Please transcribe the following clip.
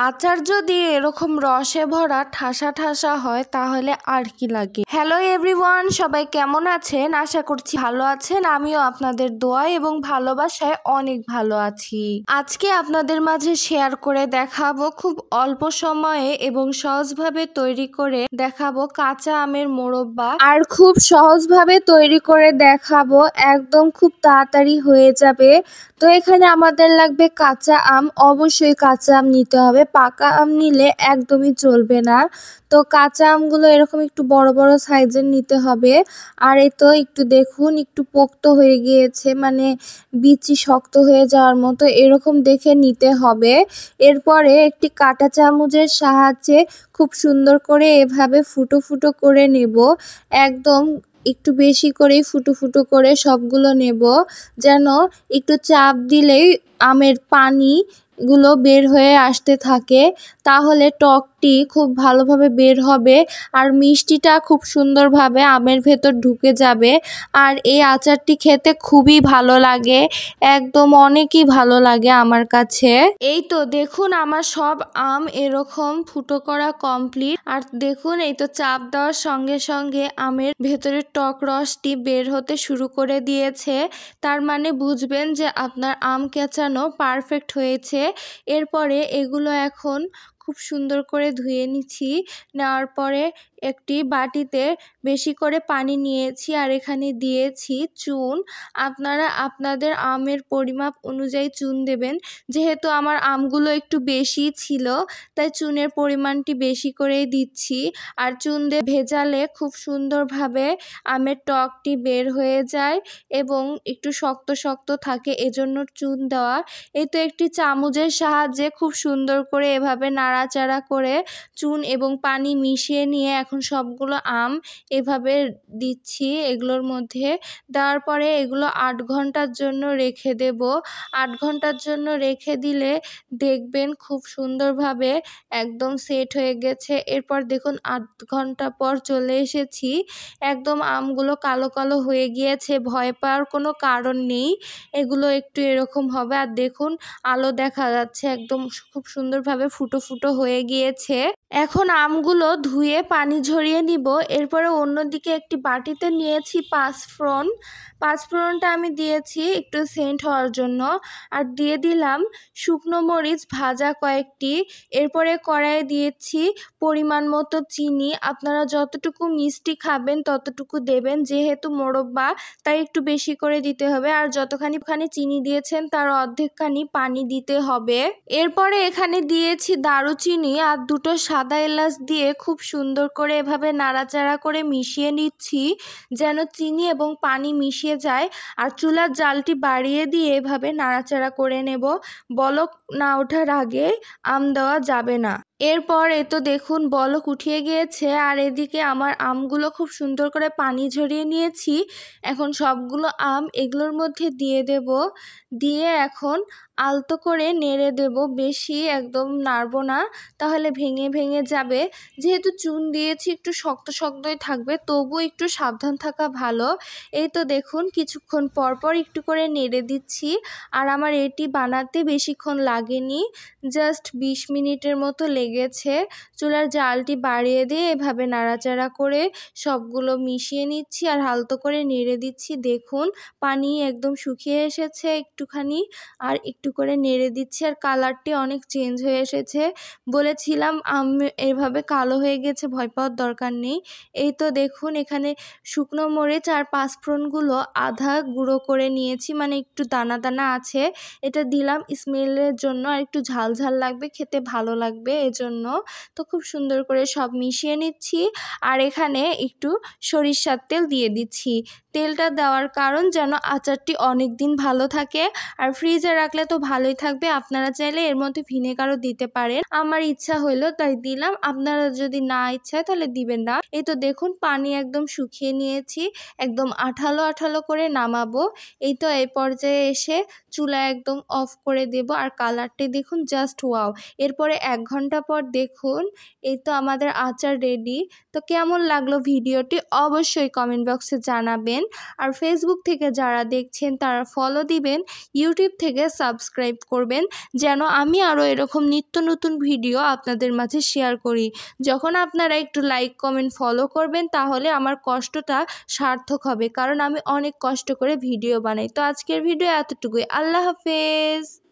আচার যদি এরকম রসে ভরা ঠাসা ঠাসা হয় তাহলে আর কি লাগে। হ্যালো এভরিওয়ান, সবাই কেমন আছেন? আশা করছি ভালো আছেন। আমিও আপনাদের দোয়া এবং ভালোবাসায় অনেক ভালো আছি। আজকে আপনাদের মাঝে শেয়ার করে দেখাবো খুব অল্প সময়ে এবং সহজভাবে তৈরি করে দেখাবো কাঁচা আমের মোরব্বা। আর খুব সহজভাবে তৈরি করে দেখাবো, একদম খুব তাড়াতাড়ি হয়ে যাবে। তো এখানে আমাদের লাগবে কাঁচা আম। অবশ্যই কাঁচা আম নিতে হবে, পাকা আম নিলে একদমই চলবে না। তো কাঁচা আমগুলো এরকম একটু বড় বড় সাইজের নিতে হবে। আর এই তো একটু দেখুন, একটু পোক্ত হয়ে গিয়েছে, মানে বিচি শক্ত হয়ে যাওয়ার মতো এরকম দেখে নিতে হবে। এরপরে একটি কাঁটা চামচের সাহায্যে খুব সুন্দর করে এভাবে ফুটো ফুটো করে নেব। একদম একটু বেশি করেই ফুটো ফুটো করে সবগুলো নেব, যেন একটু চাপ দিলেই আমের পানিগুলো বের হয়ে আসতে থাকে। তাহলে টকটি খুব ভালোভাবে বের হবে আর মিষ্টিটা খুব সুন্দরভাবে আমের ভেতর ঢুকে যাবে। আর এই আচারটি খেতে খুবই ভালো লাগে, একদম অনেকই ভালো লাগে আমার কাছে। এই তো দেখুন, আমার সব আম এরকম ফুটো করা কমপ্লিট। আর দেখুন, এই তো চাপ দেওয়ার সঙ্গে সঙ্গে আমের ভেতরে টক রসটি বের হতে শুরু করে দিয়েছে। তার মানে বুঝবেন যে আপনার আম কেচানো পারফেক্ট হয়েছে। এরপরে এগুলো এখন খুব সুন্দর করে ধুয়ে নিচ্ছি। নেওয়ার পরে একটি বাটিতে বেশি করে পানি নিয়েছি আর এখানে দিয়েছি চুন। আপনারা আপনাদের আমের পরিমাপ অনুযায়ী চুন দেবেন। যেহেতু আমার আমগুলো একটু বেশি ছিল, তাই চুনের পরিমাণটি বেশি করেই দিচ্ছি। আর চুন দিয়ে ভেজালে খুব সুন্দরভাবে আমের টকটি বের হয়ে যায় এবং একটু শক্ত শক্ত থাকে, এজন্য চুন দেওয়া। এই তো একটি চামচের সাহায্যে খুব সুন্দর করে এভাবে নাড়াচাড়া করে চুন এবং পানি মিশিয়ে নিয়ে এখন সবগুলো আম এভাবে দিচ্ছি এগুলোর মধ্যে। দেওয়ার পরে এগুলো 8 ঘন্টার জন্য রেখে দেব। 8 ঘন্টার জন্য রেখে দিলে দেখবেন খুব সুন্দরভাবে একদম সেট হয়ে গেছে। এরপর দেখুন 8 ঘন্টা পর চলে এসেছি। একদম আমগুলো কালো কালো হয়ে গিয়েছে, ভয় পাওয়ার কোনো কারণ নেই। এগুলো একটু এরকম হবে। আর দেখুন, আলো দেখা যাচ্ছে, একদম খুব সুন্দরভাবে ফুটো ফুটো হয়ে গিয়েছে। এখন আমগুলো ধুয়ে পানি ঝরিয়ে নিব। এরপরে অন্যদিকে একটি বাটিতে নিয়েছি পাঁচফোড়ন। পাঁচফোড়নটা আমি দিয়েছি একটু সেন্ট হওয়ার জন্য। আর দিয়ে দিলাম শুকনো মরিচ ভাজা কয়েকটি। এরপরে কড়াইয়ে দিয়েছি পরিমাণ মতো চিনি। আপনারা যতটুকু মিষ্টি খাবেন ততটুকু দেবেন, যেহেতু মোরব্বা তাই একটু বেশি করে দিতে হবে। আর যতখানি চিনি দিয়েছেন তার অর্ধেকখানি পানি দিতে হবে। এরপরে এখানে দিয়েছি দারুচিনি আর দুটো সাদা এলাচ দিয়ে খুব সুন্দর করে এভাবে নাড়াচাড়া করে মিশিয়ে নিচ্ছি, যেন চিনি এবং পানি মিশিয়ে যায়। আর চুলার জালটি বাড়িয়ে দিয়ে এভাবে নাড়াচাড়া করে নেব। বলক না ওঠার আগে আম দেওয়া যাবে না। এরপর এ তো দেখুন বলক উঠিয়ে গিয়েছে। আর এদিকে আমার আমগুলো খুব সুন্দর করে পানি ঝরিয়ে নিয়েছি। এখন সবগুলো আম এগুলোর মধ্যে দিয়ে দেব। দিয়ে এখন আলতো করে নেড়ে দেব, বেশি একদম নাড়বো না, তাহলে ভেঙে ভেঙে যাবে। যেহেতু চুন দিয়েছি একটু শক্ত শক্তই থাকবে, তবু একটু সাবধান থাকা ভালো। এই তো দেখুন কিছুক্ষণ পর পর একটু করে নেড়ে দিচ্ছি। আর আমার এটি বানাতে বেশিক্ষণ লাগেনি, জাস্ট 20 মিনিটের মতো লেগেছে। চুলার জালটি বাড়িয়ে দিয়ে এভাবে নাড়াচাড়া করে সবগুলো মিশিয়ে নিচ্ছি আর আলতো করে নেড়ে দিচ্ছি। দেখুন পানি একদম শুকিয়ে এসেছে একটুখানি। আর একটু করে নেড়ে দিচ্ছি আর কালারটি অনেক চেঞ্জ হয়ে এসেছে। বলেছিলাম এভাবে কালো হয়ে গেছে, ভয় পাওয়ার দরকার নেই। এই তো দেখুন এখানে শুকনো মরিচ আর পাঁচফোড়নগুলো আধা গুঁড়ো করে নিয়েছি, মানে একটু দানা দানা আছে। এটা দিলাম স্মেলের জন্য, আর একটু ঝাল ঝাল লাগবে, খেতে ভালো লাগবে এজন্য। তো খুব সুন্দর করে সব মিশিয়ে নিচ্ছি। আর এখানে একটু সরিষার তেল দিয়ে দিচ্ছি। তেলটা দেওয়ার কারণ যেন আচারটি অনেক দিন ভালো থাকে। আর ফ্রিজে রাখলে তো ভালোই থাকবে। আপনারা চাইলে এর মধ্যে ভিনেগারও দিতে পারেন, আমার ইচ্ছা হইলো তাই দিলাম। আপনারা যদি না ইচ্ছা হয় তাহলে দিবেন না। এই তো দেখুন পানি একদম শুকিয়ে নিয়েছি, একদম আঠালো আঠালো করে নামাবো। এই তো এই পর্যায়ে এসে চুলা একদম অফ করে দেব। আর কালারটি দেখুন জাস্ট ওয়াও। এরপরে 1 ঘন্টা পর দেখুন এই তো আমাদের আচার রেডি। তো কেমন লাগলো ভিডিওটি অবশ্যই কমেন্ট বক্সে জানাবেন। আর ফেসবুক থেকে যারা দেখছেন তারা ফলো দিবেন, ইউটিউব থেকে সাবস্ক্রাইব করবেন যেন আমি আরও এরকম নিত্য নতুন ভিডিও আপনাদের মাঝে শেয়ার করি। যখন আপনারা একটু লাইক কমেন্ট ফলো করবেন তাহলে আমার কষ্টটা সার্থক হবে, কারণ আমি অনেক কষ্ট করে ভিডিও বানাই। তো আজকের ভিডিও এতটুকুই। আল্লাহ হাফেজ।